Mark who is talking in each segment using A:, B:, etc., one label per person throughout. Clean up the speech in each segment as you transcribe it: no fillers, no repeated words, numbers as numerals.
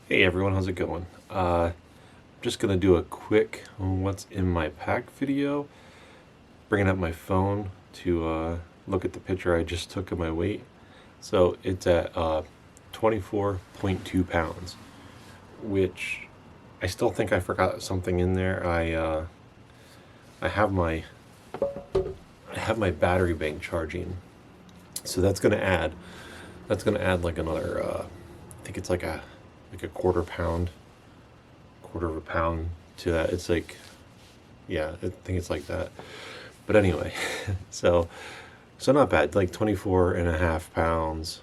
A: Hey everyone, how's it going? Just gonna do a quick what's in my pack video. Bringing up my phone to look at the picture I just took of my weight. So it's at 24.2 pounds, which I still think I forgot something in there. I have my battery bank charging, so that's gonna add like another. I think it's like a quarter of a pound to that. It's like, yeah, I think it's like that. But anyway, so not bad, like 24 and a half pounds,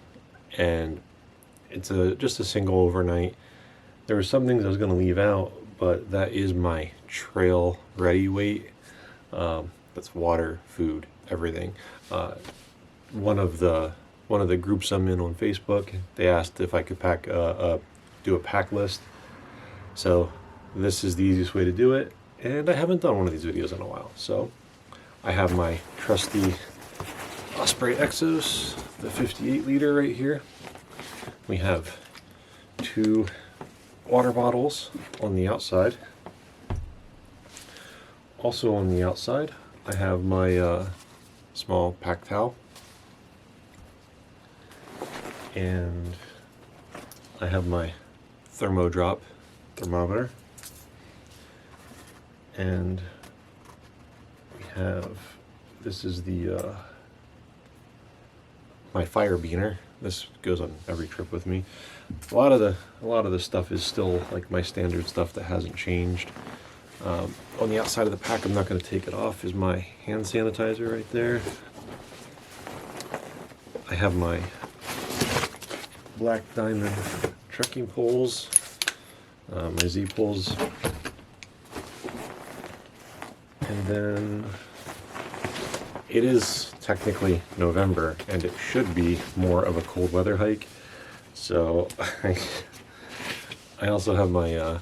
A: and it's just a single overnight. There were some things I was going to leave out, but that is my trail ready weight. That's water, food, everything. One of the groups I'm in on Facebook, they asked if I could do a pack list. So this is the easiest way to do it, and I haven't done one of these videos in a while. So I have my trusty Osprey Exos, the 58 liter right here. We have 2 water bottles on the outside. Also on the outside, I have my small pack towel, and I have my thermometer, and this is the my fire beaner. This goes on every trip with me. A lot of the stuff is still like my standard stuff that hasn't changed. On the outside of the pack, I'm not going to take it off, is my hand sanitizer right there. I have my Black Diamond trekking poles, my Z poles, and then it is technically November and it should be more of a cold weather hike, so I also have my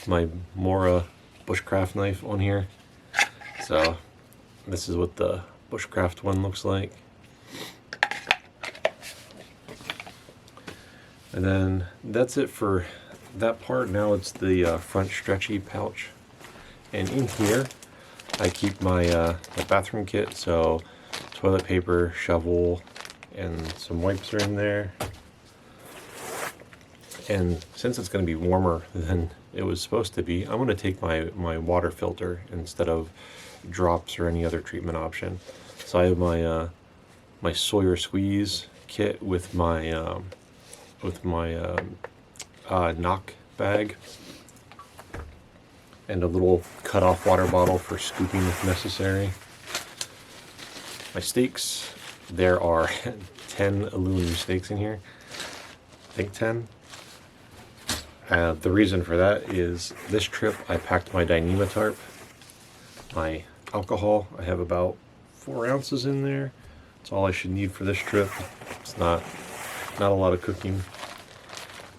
A: my Mora bushcraft knife on here. So this is what the bushcraft one looks like. And then that's it for that part. Now it's the front stretchy pouch, and in here I keep my bathroom kit. So toilet paper, shovel, and some wipes are in there. And since it's going to be warmer than it was supposed to be, I'm going to take my water filter instead of drops or any other treatment option. So I have my my Sawyer squeeze kit with my knock bag, and a little cut-off water bottle for scooping if necessary. My steaks, there are 10 aluminum steaks in here. I think 10. The reason for that is this trip I packed my Dyneema tarp, my alcohol. I have about 4 ounces in there. That's all I should need for this trip. It's not a lot of cooking.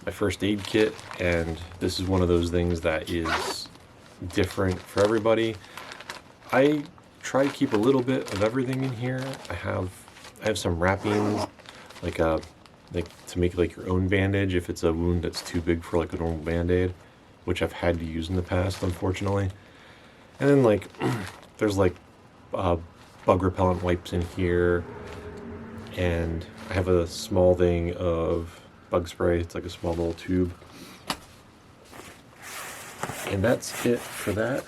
A: My first aid kit, and this is one of those things that is different for everybody. I try to keep a little bit of everything in here. I have some wrappings, like to make like your own bandage if it's a wound that's too big for like a normal band-aid, which I've had to use in the past, unfortunately. And then like there's like bug repellent wipes in here, and I have a small thing of bug spray. It's like a small little tube. And that's it for that.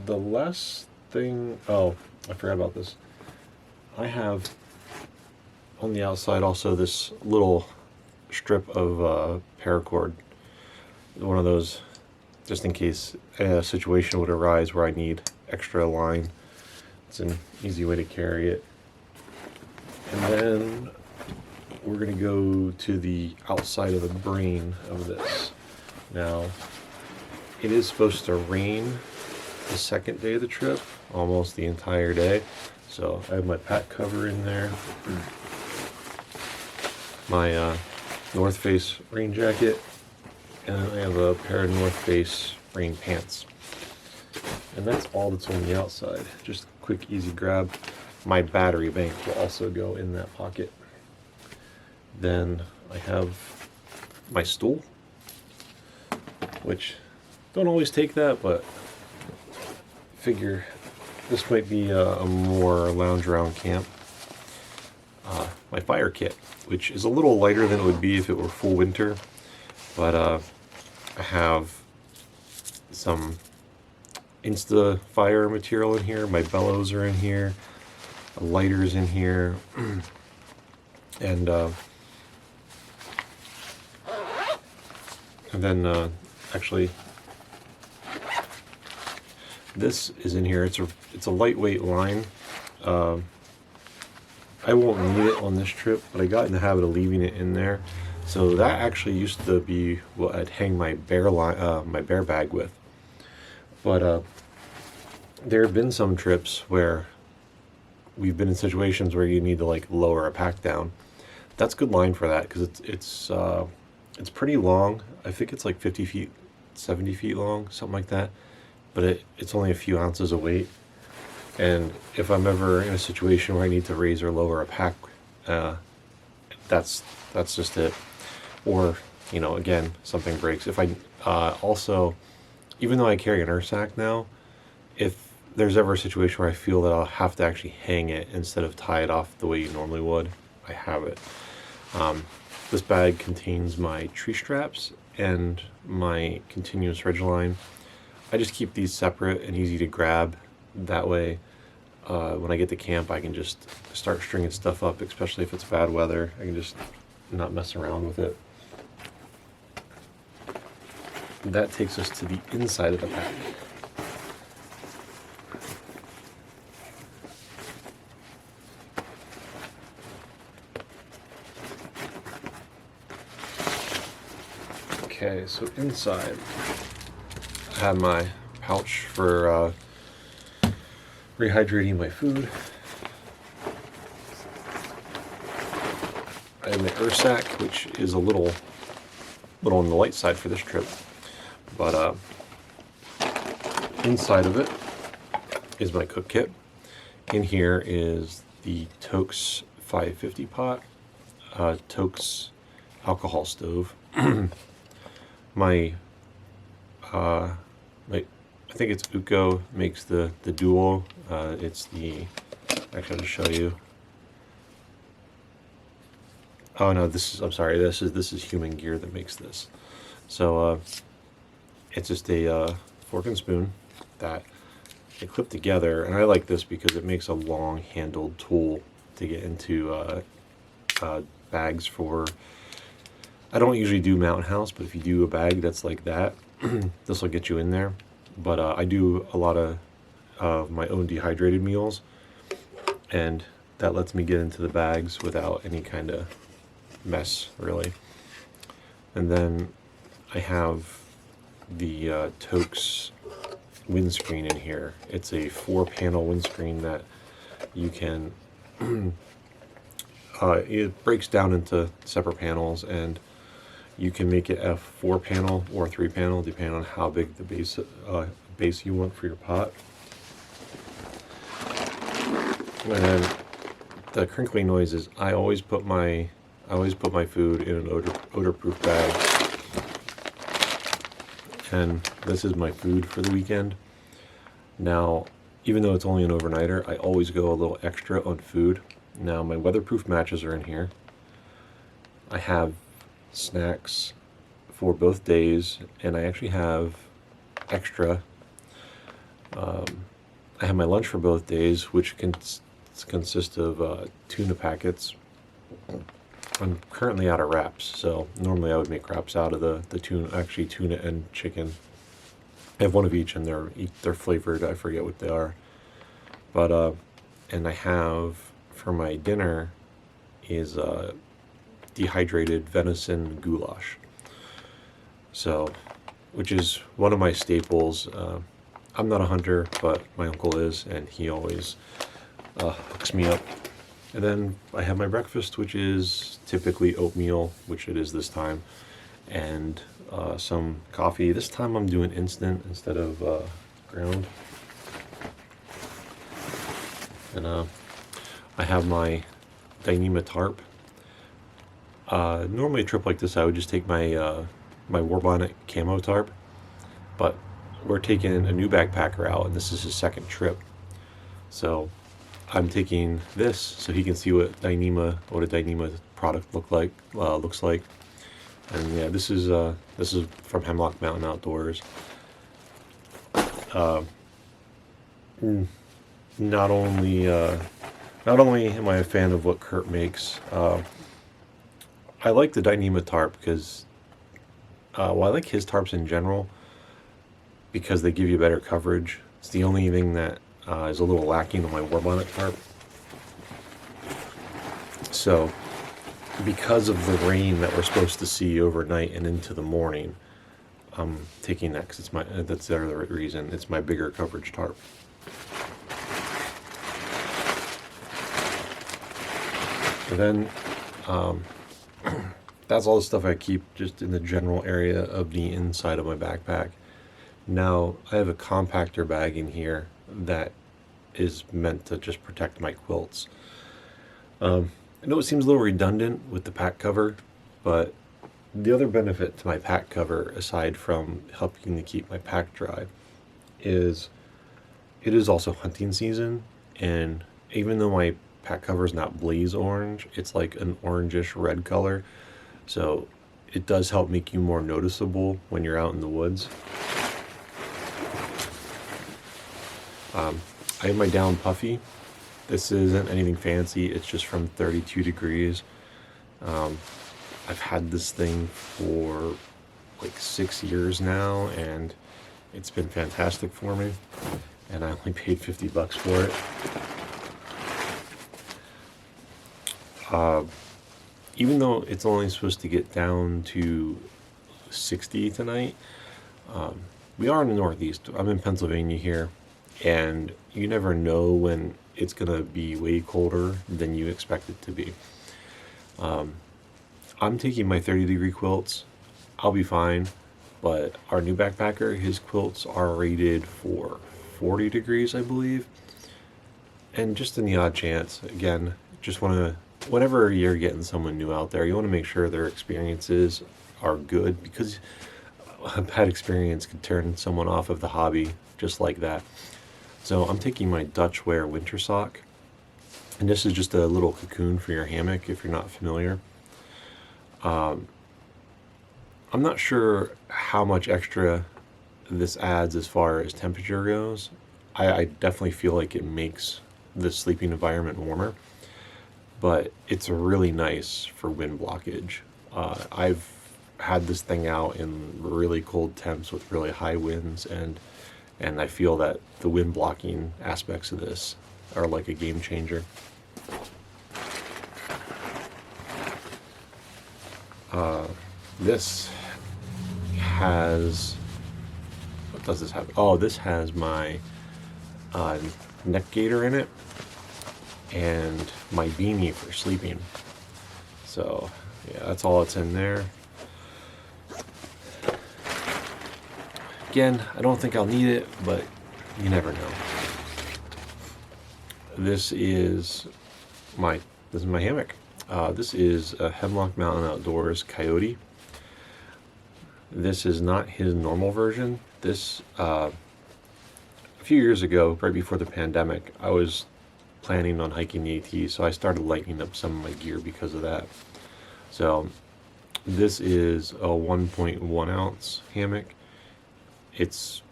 A: The last thing, oh, I forgot about this. I have on the outside also this little strip of paracord. One of those, just in case a situation would arise where I need extra line. It's an easy way to carry it. And then we're going to go to the outside of the brain of this. Now, it is supposed to rain the second day of the trip, almost the entire day. So I have my pack cover in there, my North Face rain jacket, and I have a pair of North Face rain pants. And that's all that's on the outside. Just a quick, easy grab. My battery bank will also go in that pocket. Then I have my stool. which don't always take that, but figure this might be a more lounge around camp. My fire kit, which is a little lighter than it would be if it were full winter, but I have some Insta fire material in here. My bellows are in here, a lighter's in here, and then actually this is in here. It's a lightweight line. I won't need it on this trip, but I got in the habit of leaving it in there. So that actually used to be what I'd hang my bear bag with. But there have been some trips where we've been in situations where you need to like lower a pack down. That's good line for that because it's pretty long. I think it's like 50 feet, 70 feet long, something like that. But it's only a few ounces of weight. And if I'm ever in a situation where I need to raise or lower a pack, that's just it. Or, you know, again, something breaks. If I also, even though I carry an earth sack now, if there's ever a situation where I feel that I'll have to actually hang it instead of tie it off the way you normally would, I have it. This bag contains my tree straps and my continuous ridge line. I just keep these separate and easy to grab. That way, when I get to camp, I can just start stringing stuff up, especially if it's bad weather. I can just not mess around with it. That takes us to the inside of the pack. Okay, so inside I have my pouch for rehydrating my food. I have my earth sack, which is a little on the light side for this trip, but inside of it is my cook kit. In here is the Toaks 550 pot, Toaks alcohol stove. I think it's Uko makes the Duo. It's the, actually I'll just show you. Oh no, I'm sorry, this is Human Gear that makes this. So it's just a fork and spoon that they clip together, and I like this because it makes a long handled tool to get into bags for, I don't usually do mountain house, but if you do a bag that's like that, this will get you in there. But I do a lot of my own dehydrated meals, and that lets me get into the bags without any kind of mess, really. And then I have the Toaks windscreen in here. It's a 4-panel windscreen that you can it breaks down into separate panels, and you can make it a 4-panel or 3-panel depending on how big the base you want for your pot. And then the crinkling noise is I always put my food in an odor-proof bag. And this is my food for the weekend. Now, even though it's only an overnighter, I always go a little extra on food. Now, my weatherproof matches are in here. I have snacks for both days, and I actually have extra. I have my lunch for both days, which consists of tuna packets. I'm currently out of wraps, so normally I would make wraps out of the tuna, actually tuna and chicken. I have one of each, and they're flavored. I forget what they are, but and I have for my dinner is dehydrated venison goulash. So, which is one of my staples. I'm not a hunter, but my uncle is, and he always hooks me up. And then I have my breakfast, which is typically oatmeal, which it is this time, and some coffee. This time I'm doing instant instead of ground. And I have my Dyneema tarp. Normally a trip like this I would just take my my Warbonnet camo tarp, but we're taking a new backpacker out, and this is his second trip. So I'm taking this so he can see what a Dyneema product looks like. And yeah, this is from Hemlock Mountain Outdoors. Not only am I a fan of what Kurt makes, I like the Dyneema tarp because I like his tarps in general because they give you better coverage. It's the only thing that is a little lacking on my Warbonnet tarp. So, because of the rain that we're supposed to see overnight and into the morning, I'm taking that because that's the other reason. It's my bigger coverage tarp. And then that's all the stuff I keep just in the general area of the inside of my backpack. Now I have a compactor bag in here that is meant to just protect my quilts. I know it seems a little redundant with the pack cover, but the other benefit to my pack cover, aside from helping to keep my pack dry, is it is also hunting season, and even though my pack cover is not blaze orange, it's like an orangish red color, so it does help make you more noticeable when you're out in the woods. I have my down puffy. This isn't anything fancy, it's just from 32 degrees. I've had this thing for like 6 years now, and it's been fantastic for me, and I only paid $50 for it. Even though it's only supposed to get down to 60 tonight, we are in the Northeast. I'm in Pennsylvania here, and you never know when it's gonna be way colder than you expect it to be. I'm taking my 30-degree quilts. I'll be fine, but our new backpacker, his quilts are rated for 40 degrees, I believe. And just in the odd chance, again, just want to, whenever you're getting someone new out there, you want to make sure their experiences are good, because a bad experience could turn someone off of the hobby just like that. So I'm taking my Dutch Wear winter sock, and this is just a little cocoon for your hammock if you're not familiar. I'm not sure how much extra this adds as far as temperature goes. I definitely feel like it makes the sleeping environment warmer, but it's really nice for wind blockage. I've had this thing out in really cold temps with really high winds, and I feel that the wind blocking aspects of this are like a game changer. This has, what does this have? Oh, this has my neck gaiter in it and my beanie for sleeping. So yeah, that's all that's in there. Again, I don't think I'll need it, but you never know. This is my hammock. This is a Hemlock Mountain Outdoors Coyote. This is not his normal version. This, a few years ago, right before the pandemic, I was planning on hiking the AT, so I started lightening up some of my gear because of that. So this is a 1.1 ounce hammock. It's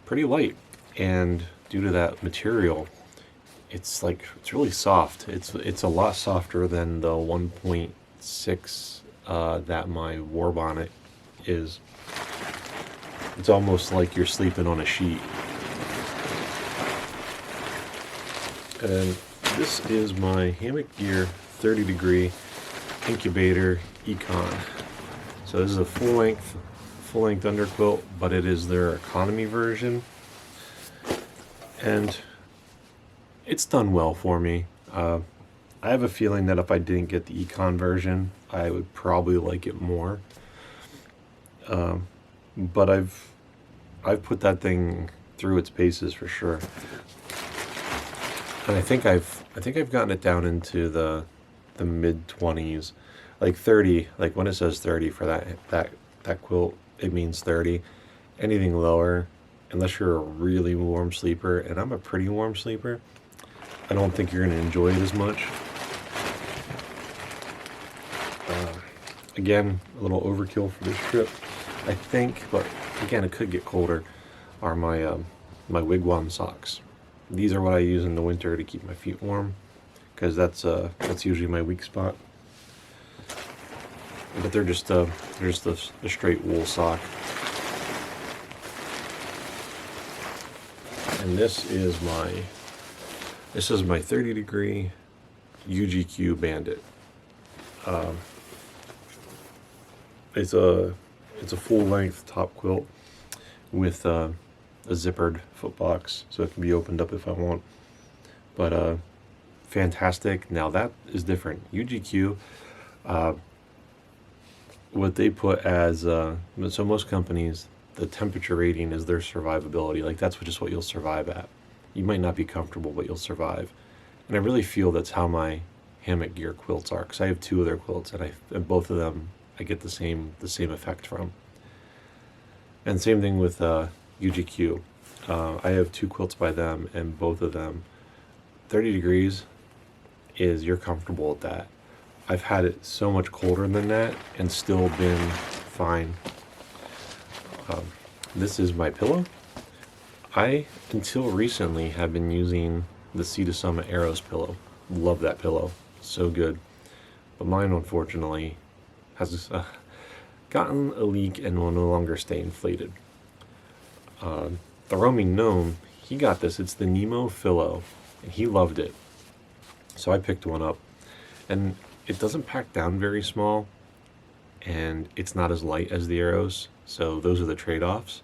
A: pretty light, and due to that material, it's really soft. It's a lot softer than the 1.6 that my Warbonnet is. It's almost like you're sleeping on a sheet. And this is my Hammock Gear 30 degree incubator econ. So this is a full length underquilt, but it is their economy version, and it's done well for me. I have a feeling that if I didn't get the econ version, I would probably like it more. But I've put that thing through its paces for sure, and I think I've gotten it down into the mid 20s, like 30. Like when it says 30 for that quilt, it means 30. Anything lower, unless you're a really warm sleeper, and I'm a pretty warm sleeper, I don't think you're going to enjoy it as much. Again, a little overkill for this trip, I think, but again, it could get colder, are my wigwam socks. These are what I use in the winter to keep my feet warm, because that's usually my weak spot. But they're just a straight wool sock. And this is my 30 degree UGQ Bandit. It's a full length top quilt with a zippered footbox, so it can be opened up if I want. But fantastic. Now that is different. UGQ, what they put as so most companies, the temperature rating is their survivability. Like that's just what you'll survive at. You might not be comfortable, but you'll survive. And I really feel that's how my hammock gear quilts are, because I have 2 of their quilts, and both of them I get the same effect from. And same thing with UGQ. I have 2 quilts by them, and both of them, 30 degrees is you're comfortable at that. I've had it so much colder than that and still been fine. This is my pillow. I, until recently, have been using the Sea to Summit Arrows pillow. Love that pillow. So good. But mine, unfortunately, has gotten a leak and will no longer stay inflated. The roaming gnome, he got this. It's the Nemo Philo, and he loved it. So I picked one up. And it doesn't pack down very small, and it's not as light as the Arrows. So those are the trade-offs.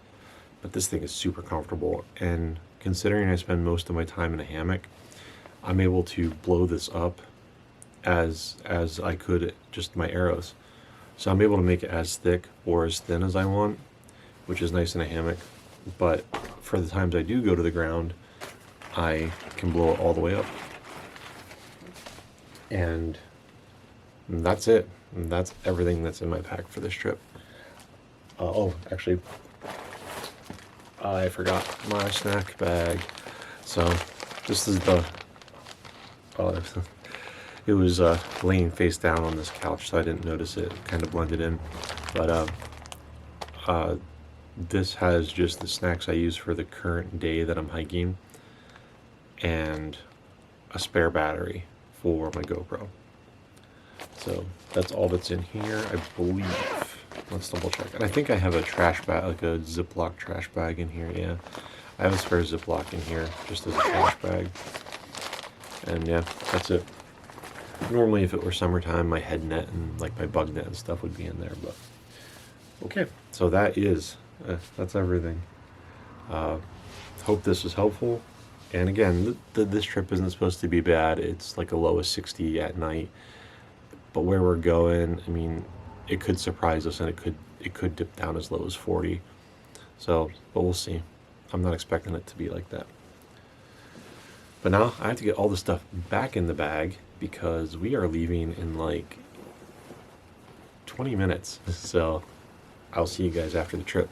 A: But this thing is super comfortable, and considering I spend most of my time in a hammock, I'm able to blow this up as I could just my Arrows. So I'm able to make it as thick or as thin as I want, which is nice in a hammock. But for the times I do go to the ground, I can blow it all the way up. And that's it. And that's everything that's in my pack for this trip. Actually, I forgot my snack bag. So this is it was laying face down on this couch, so I didn't notice it. Kind of blended in. But this has just the snacks I use for the current day that I'm hiking, and a spare battery for my GoPro. So that's all that's in here, I believe. Let's double check. And I think I have a trash bag, like a Ziploc trash bag in here. Yeah, I have a spare Ziploc in here just as a trash bag. And yeah, that's it. Normally, if it were summertime, my head net and like my bug net and stuff would be in there. But okay, so that's everything. Hope this was helpful. And again, this trip isn't supposed to be bad. It's like a low of 60 at night. But where we're going, I mean, it could surprise us, and it could dip down as low as 40. So, but we'll see. I'm not expecting it to be like that. But now I have to get all the stuff back in the bag because we are leaving in like 20 minutes. So I'll see you guys after the trip.